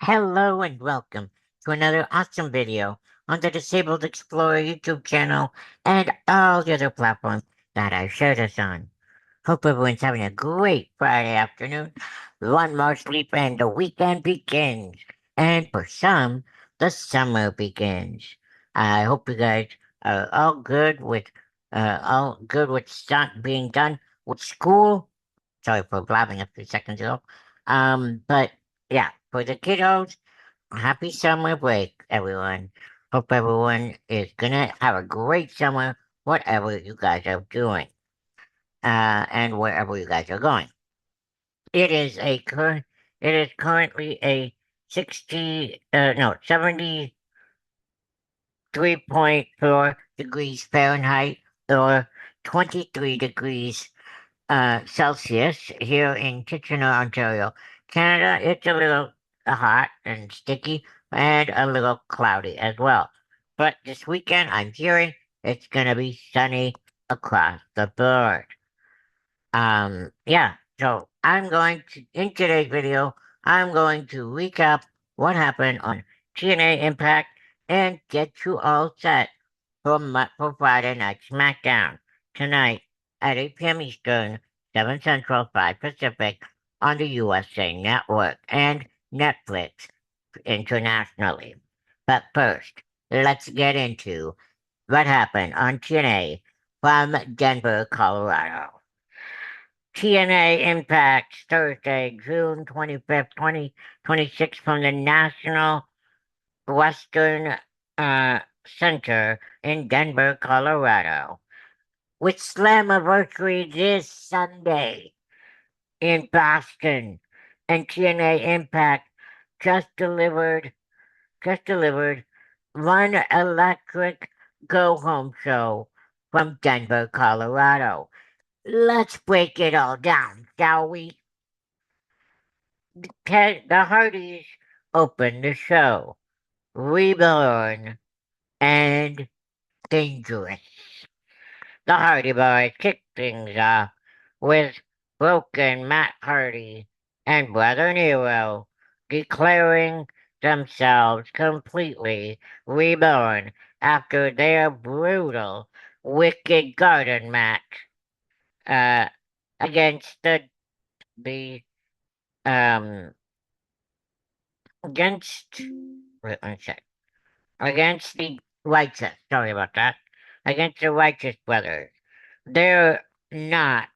Hello and welcome to another awesome video on the Disabled Explorer YouTube channel and all the other platforms that I shared us on. Hope everyone's having a great Friday afternoon. One more sleep and the weekend begins. And for some, the summer begins. I hope you guys are all good with being done with school. Sorry for blabbing a few seconds ago. But yeah, for the kiddos, happy summer break, everyone. Hope everyone is gonna have a great summer, whatever you guys are doing, and wherever you guys are going. It is a current. It is currently a 73.4 degrees Fahrenheit or 23 degrees Celsius here in Kitchener, Ontario, Canada. It's a little hot and sticky and a little cloudy as well. But this weekend, I'm hearing it's going to be sunny across the board. Yeah, so in today's video, I'm going to recap what happened on TNA Impact and get you all set for Friday Night SmackDown tonight at 8 p.m. Eastern, 7 Central, 5 Pacific on the USA Network and Netflix internationally. But first, let's get into what happened on TNA from Denver, Colorado. TNA Impact Thursday, June 25th, 2026 from the National Western Center in Denver, Colorado. With Slammiversary this Sunday in Boston, and TNA Impact just delivered just delivered one electric go home show from Denver, Colorado. Let's break it all down, shall we? The Hardys opened the show. Reborn and dangerous. The Hardy Boys kicked things off with Broken Matt Hardy and Brother Nero declaring themselves completely reborn after their brutal Wicked Garden match uh, against the um against wait one sec against the Righteous. Sorry about that. Against the Righteous Brothers. They're not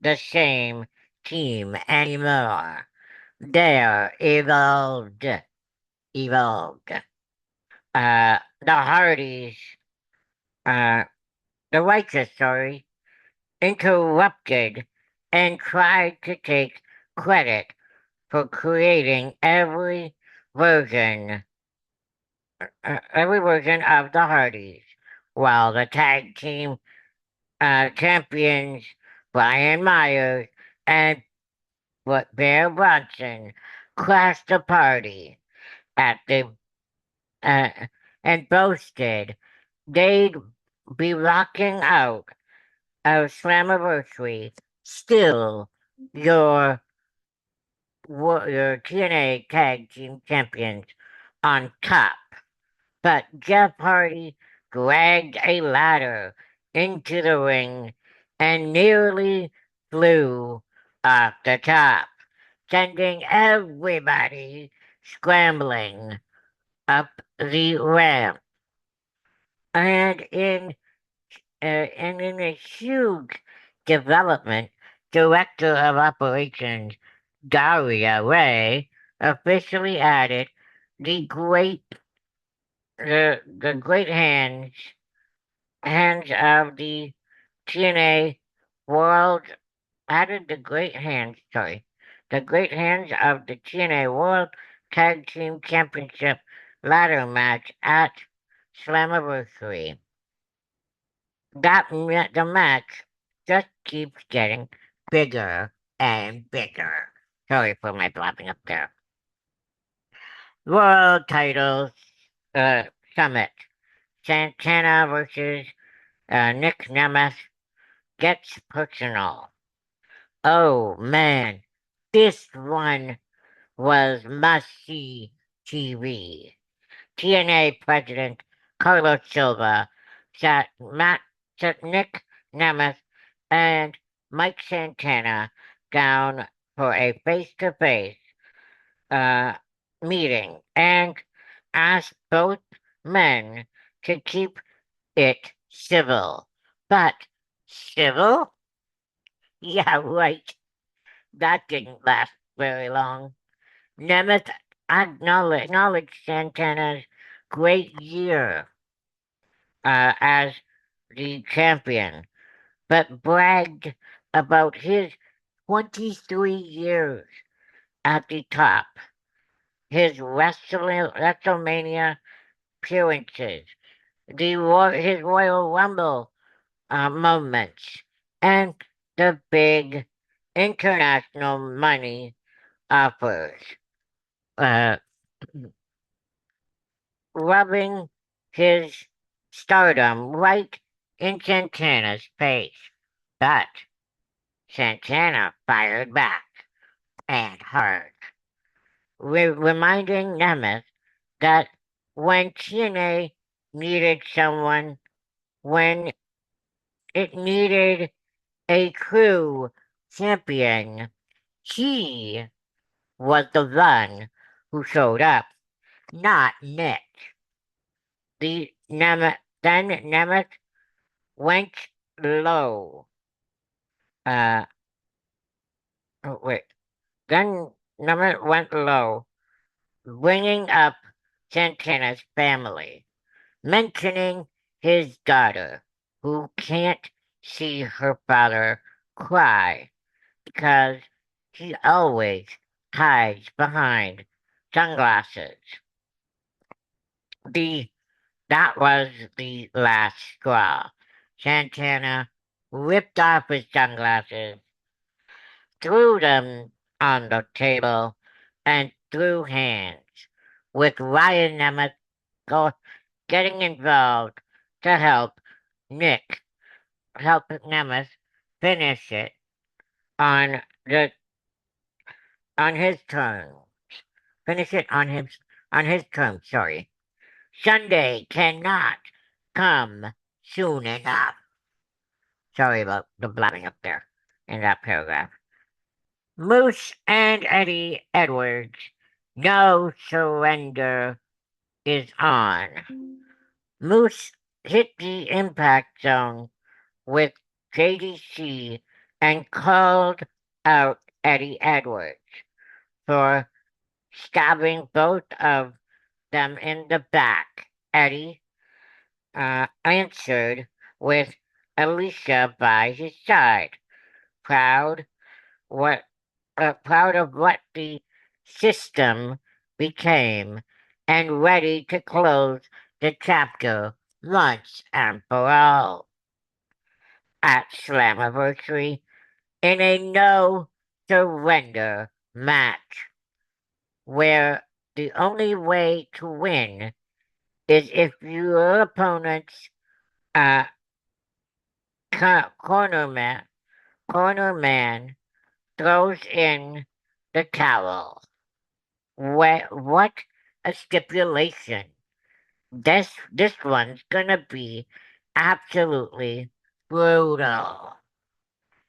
the same team anymore. They're evolved. Evolved. The Hardys, uh, the Righteous, sorry, interrupted and tried to take credit for creating every version of the Hardys, while the tag team champions Brian Myers and Bear Bronson crashed the party at the uh, and boasted they'd be rocking out of Slammiversary, still your your TNA Tag Team Champions on top. But Jeff Hardy dragged a ladder into the ring and nearly flew off the top, sending everybody scrambling up the ramp. And in a huge development, Director of Operations Daria Ray officially added the great hands of the TNA World added the great hands of the TNA World Tag Team Championship ladder match at Slammiversary. The match just keeps getting bigger and bigger. Sorry for my blabbing up there. World titles uh, summit. Santana versus Nick Nemeth gets personal. Oh man, this one. was must-see TV. TNA President Carlos Silva sat Nick Nemeth and Mike Santana down for a face-to-face uh, meeting and asked both men to keep it civil. But civil? Yeah, right. That didn't last very long. Nemeth acknowledged Santana's great year as the champion, but bragged about his 23 years at the top, his WrestleMania appearances, his Royal Rumble moments, and the big international money offers, uh, rubbing his stardom right in Santana's face. But Santana fired back and hard, reminding Nemeth that when TNA needed someone, when it needed a true champion, he was the one who showed up, not Nick. Then Nemeth went low. Uh, oh, wait. Then Nemeth went low, bringing up Santana's family, mentioning his daughter, who can't see her father cry because he always hides behind sunglasses. The That was the last straw. Santana ripped off his sunglasses, threw them on the table, and threw hands, with Ryan Nemeth go, getting involved to Nick help Nemeth finish it on the on his terms. Finish it on his terms. Sorry. Sunday cannot come soon enough. Sorry about the blabbing up there in that paragraph. Moose and Eddie Edwards, no surrender is on. Moose hit the impact zone with JDC and called out Eddie Edwards for stabbing both of them in the back. Eddie answered with Alicia by his side, proud what proud of what the system became and ready to close the chapter once and for all. At Slammiversary in a no surrender match where the only way to win is if your opponent's uh, corner man throws in the towel. What a stipulation! This one's gonna be absolutely brutal.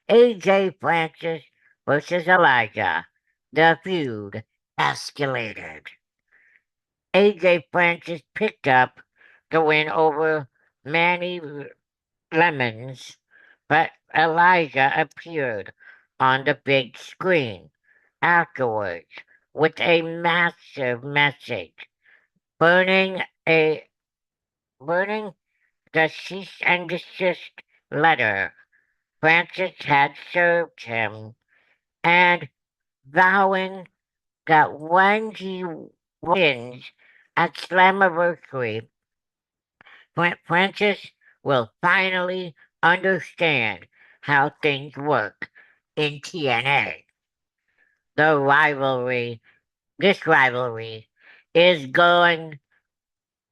AJ Francis versus Elijah. The feud escalated. AJ Francis picked up the win over Manny Lemons, but Elijah appeared on the big screen afterwards with a massive message, burning a burning the cease and desist letter Francis had served him, and vowing that when he wins at Slammiversary, Francis will finally understand how things work in TNA. The rivalry, this rivalry, is going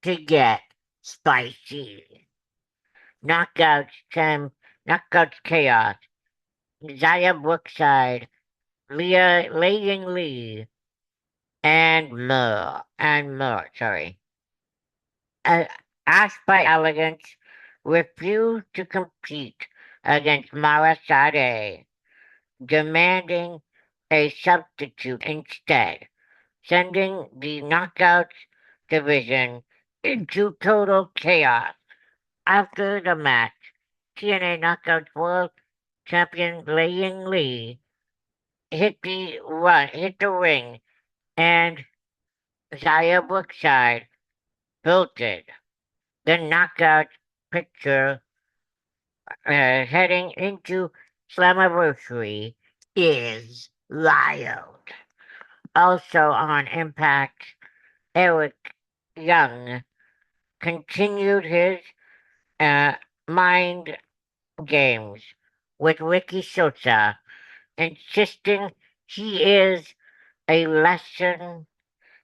to get spicy. Knockouts, Knockouts Chaos, Zaya Brookside, Leah Laying Lee, and more, sorry. Uh, Asked by Elegance, refused to compete against Mara Sade, demanding a substitute instead, sending the Knockouts division into total chaos. After the match, TNA Knockouts World Champion Lei Ying Lee hit the ring, and Zaya Brookside bolted. The Knockout picture heading into Slammiversary is wild. Also on Impact, Eric Young continued his uh, mind games with Ricky Sosa, insisting he is a lesson.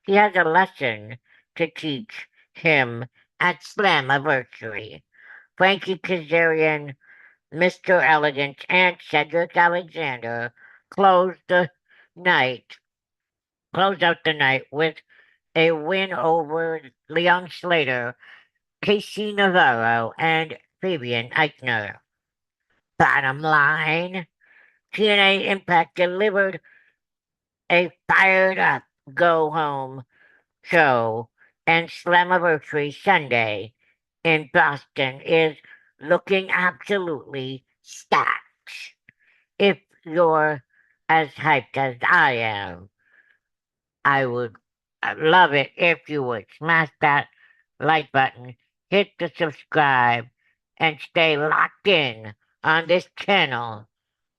He has a lesson to teach him at Slammiversary. Frankie Kazarian, Mr. Elegant, and Cedric Alexander closed the night, closed out the night with a win over Leon Slater, Casey Navarro, and Fabian Eichner. Bottom line, TNA Impact delivered a fired up go home show, and Slammiversary Sunday in Boston is looking absolutely stacked. If you're as hyped as I am, I would love it if you would smash that like button, hit the subscribe, and stay locked in on this channel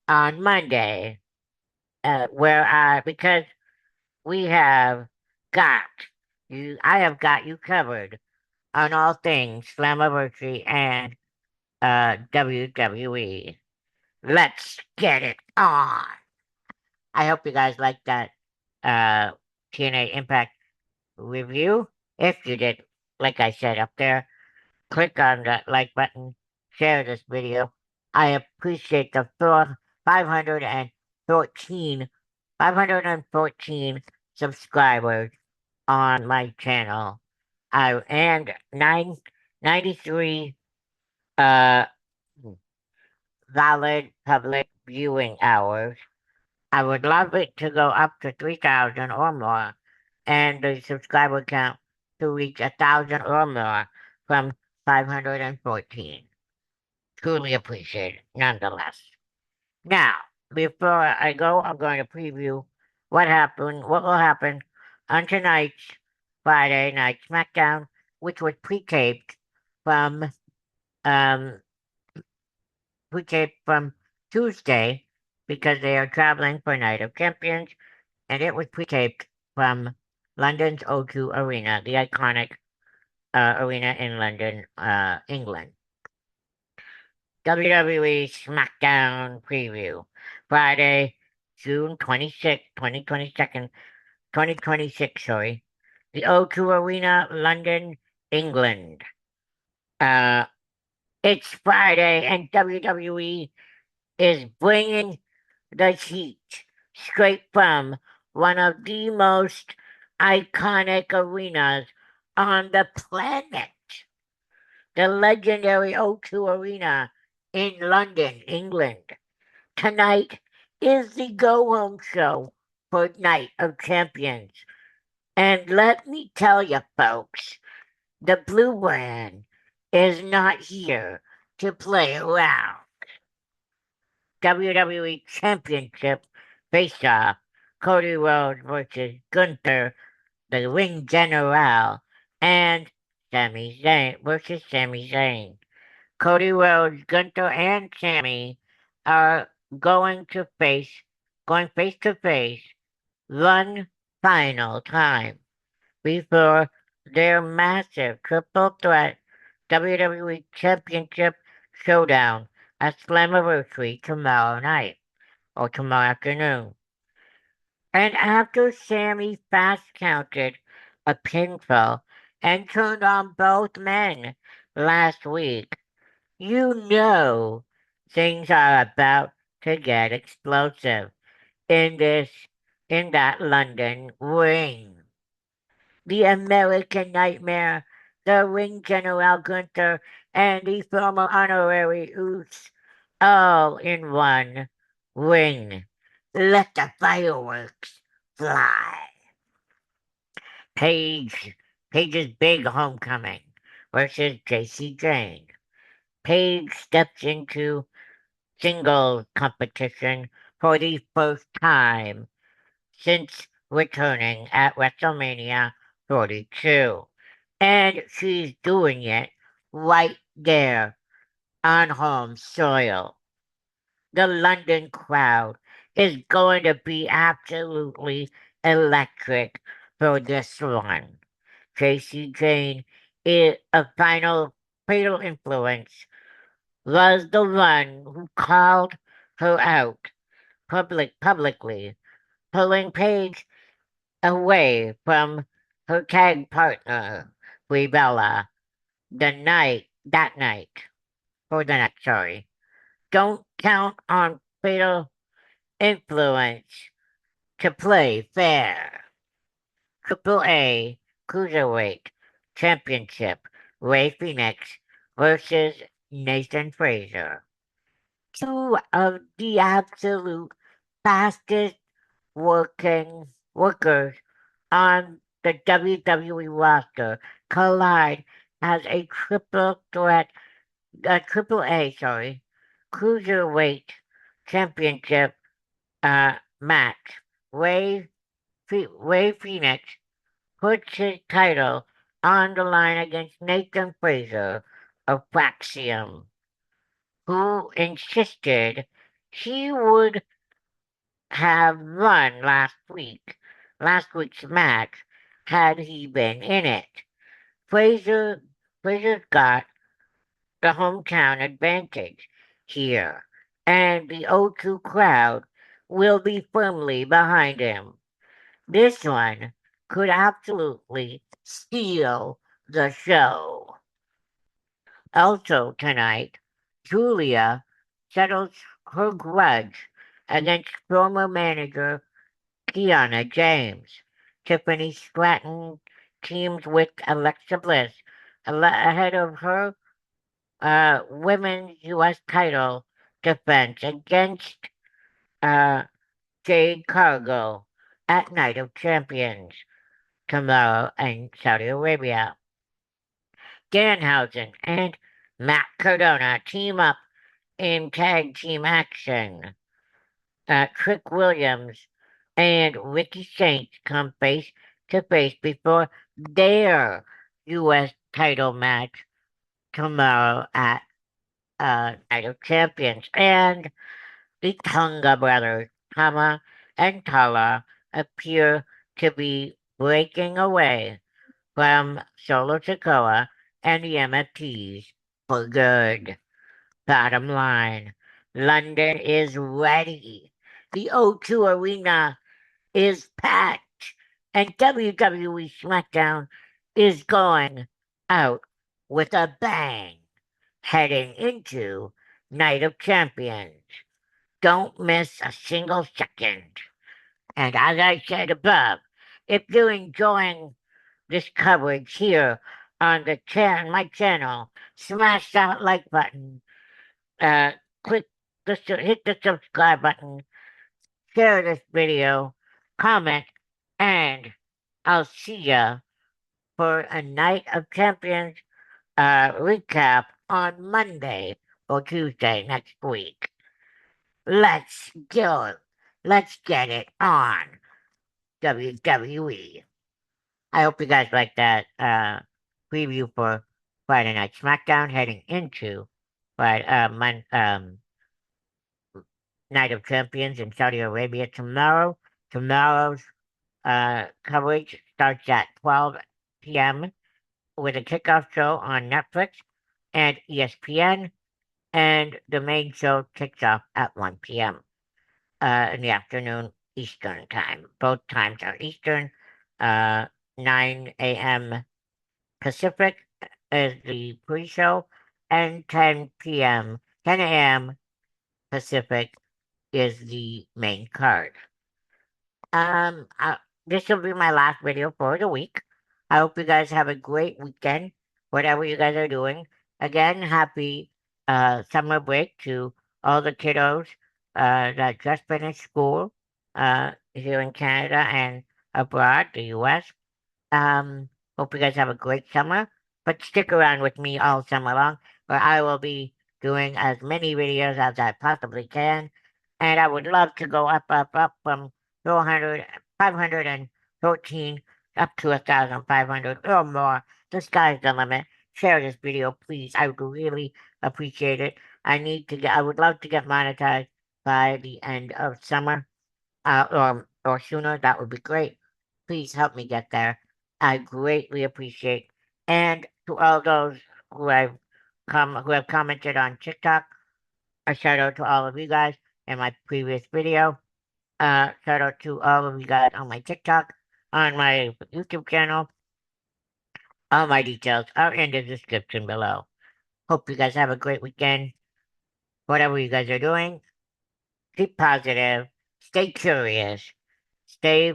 on Monday, because we have got I have got you covered on all things Slammiversary and WWE. Let's get it on. I hope you guys liked that uh, TNA Impact review. If you did, like I said up there, click on that like button, share this video. I appreciate the 514, 514 subscribers on my channel. And 93 uh, valid public viewing hours. I would love it to go up to 3,000 or more, and the subscriber count to reach 1,000 or more from 514. Truly appreciate it, nonetheless. Now, before I go, I'm going to preview what will happen on tonight's Friday Night SmackDown, which was from um pre-taped from Tuesday because they are traveling for Night of Champions, and it was pre-taped from London's O2 Arena, the iconic arena in London, England. WWE SmackDown preview, Friday, June 26th, 2026, sorry. The O2 Arena, London, England. Uh, it's Friday, and WWE is bringing the heat straight from one of the most iconic arenas on the planet. The legendary O2 Arena in London, England. Tonight is the go-home show for Night of Champions. And let me tell you, folks, the Blue Brand is not here to play around. WWE Championship face-off, Cody Rhodes versus Gunther, the Ring General, and Sami Zayn versus Sami Zayn. Cody Rhodes, Gunther, and Sami are going face to face one final time before their massive triple threat WWE Championship showdown at Slammiversary tomorrow night or tomorrow afternoon. And after Sami fast counted a pinfall and turned on both men last week, you know things are about to get explosive in that London ring. the American Nightmare, the Ring General Gunther, and the former honorary Uce, all in one ring. Let the fireworks fly. Paige, Paige's big homecoming versus JC Jane. Paige steps into singles competition for the first time since returning at WrestleMania 42. And she's doing it right there on home soil. The London crowd is going to be absolutely electric for this one. Tracy Jane is a final fatal influence was the one who called her out publicly, pulling Paige away from her tag partner, Bella, that night, for the night, sorry. Don't count on fatal influence to play fair. Triple A Cruiserweight Championship, Ray Phoenix versus Nathan Frazer. Two of the absolute fastest workers on the WWE roster collide as a triple A, sorry, cruiserweight championship match. Ray Phoenix puts his title on the line against Nathan Frazer of Faxium, who insisted he would have won last week's match, had he been in it. Fraser, Fraser's got the hometown advantage here, and the O2 crowd will be firmly behind him. This one could absolutely steal the show. Also tonight, Julia settles her grudge against former manager Kiana James. Tiffany Stratton teams with Alexa Bliss ahead of her women's U.S. title defense against uh, Jade Cargill at Night of Champions tomorrow in Saudi Arabia. Danhausen and Matt Cardona team up in tag team action. Trick Williams and Ricky Saints come face to face before their U.S. title match tomorrow at Night of Champions. And the Tonga brothers, Tama and Tala, appear to be breaking away from Solo Sokoa and the MFTs for good. Bottom line, London is ready. The O2 Arena is packed, and WWE SmackDown is going out with a bang, heading into Night of Champions. Don't miss a single second. And as I said above, if you're enjoying this coverage here on my channel, smash that like button, uh, click hit the subscribe button, share this video, comment, and I'll see ya for a Night of Champions recap on Monday or Tuesday next week. Let's go. Let's get it on WWE. I hope you guys like that preview for Friday Night SmackDown heading into Friday, Night of Champions in Saudi Arabia tomorrow. Tomorrow's coverage starts at 12 p.m. with a kickoff show on Netflix and ESPN, and the main show kicks off at 1 p.m. In the afternoon Eastern time. Both times are Eastern. 9 a.m. Pacific is the pre-show, and 10 a.m. Pacific is the main card. Um, uh, this will be my last video for the week. I hope you guys have a great weekend, whatever you guys are doing. Again, happy summer break to all the kiddos that just finished school here in Canada and abroad, the US. Hope you guys have a great summer. But stick around with me all summer long, where I will be doing as many videos as I possibly can. And I would love to go up from 400, 513 up to 1,500 or more. The sky's the limit. Share this video, please. I would really appreciate it. I would love to get monetized by the end of summer or sooner, that would be great. Please help me get there. I greatly appreciate. And to all those who have commented on TikTok, a shout out to all of you guys in my previous video. Shout out to all of you guys on my TikTok, on my YouTube channel. All my details are in the description below. Hope you guys have a great weekend. Whatever you guys are doing, keep positive, stay curious, stay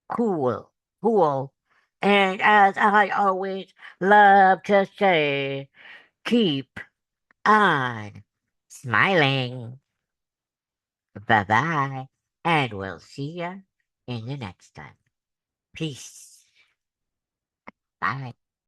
cool, cool. And as I always love to say, keep on smiling. Bye bye. And we'll see ya in the next time. Peace. Bye.